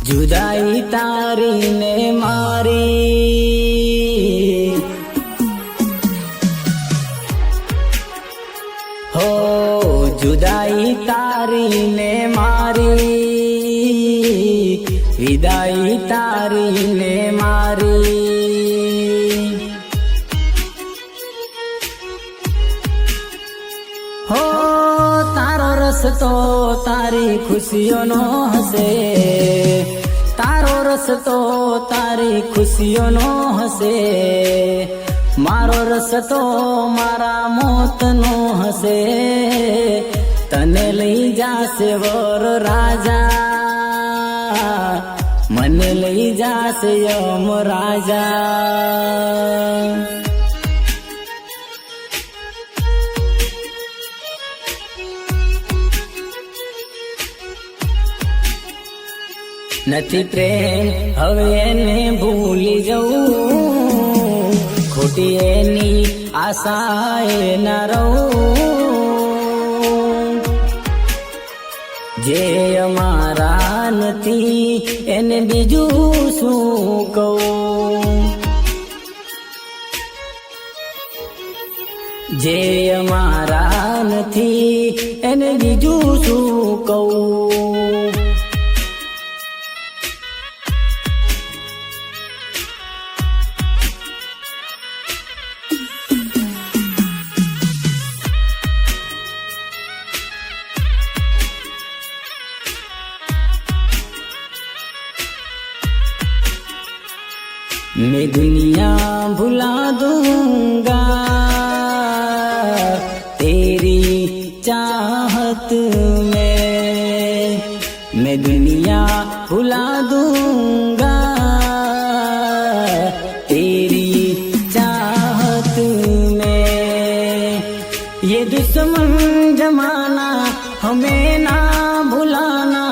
जुदाई तारी ने मारी हो जुदाई तारी ने मारी विदाई तारी ने मारी हो तारो रस्तो तारी खुशियों नो हसे तारो रस्तो तारी खुशियों नो हसे मारो रस्तो मारा मोत नो हसे तने लई जासे वर राजा मने लई जासे यम राजा નથી પ્રેમ હવે એને ભૂલી જવું ખોટી એની આશાએ ના રહું જે અમારા નથી એને બીજું શું કહું જે અમારા નથી એને બીજું શું કહું मैं दुनिया भुला दूंगा तेरी चाहत में मैं दुनिया भुला दूंगा तेरी चाहत में ये दुश्मन जमाना हमें ना भुलाना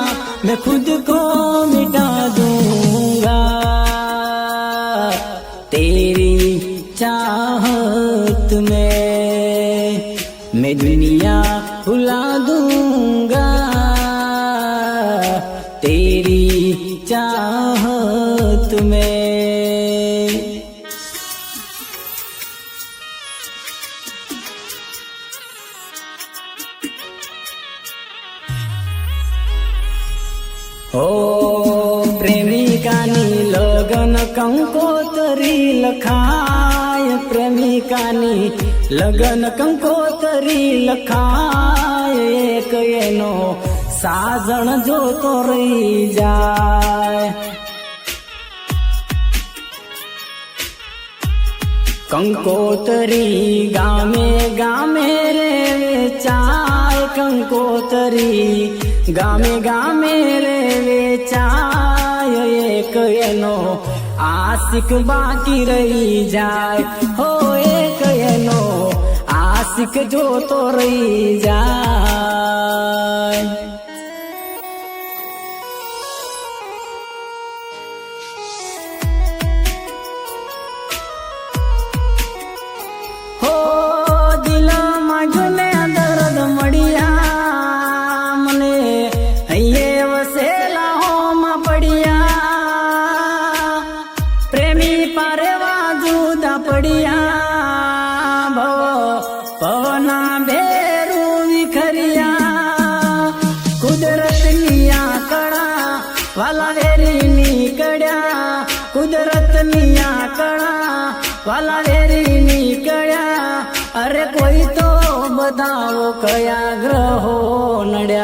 मैं खुद को मिटा दूंगा तेरी चाहत में मैं दुनिया भुला दूंगा तेरी चाहत में हो प्रेमिकानी लगन कंकोतरी लखाय प्रेमिकानी लगन कंकोतरी लखाय एक एनो साजण जोतो रही जाय कंकोतरी गामे गामे रे वेचाय कंकोतरी गामे गामे रे वेचाय एक एनो आशिक बाकी रही जाए हो एक एनो आशिक जो तो रही जाए हो दिल मागने दर्द मड़िया मने ये वसेला हो मा पड़िया प्रेमी पारेवा जुदा पड़िया भव पवना भेरू विखरिया कुदरत निया कड़ा वाला वेरी निकड़िया कुदरत निया कड़ा वाला वेरी निकड़िया अरे कोई तो बताओ कया ग्रहो नड्या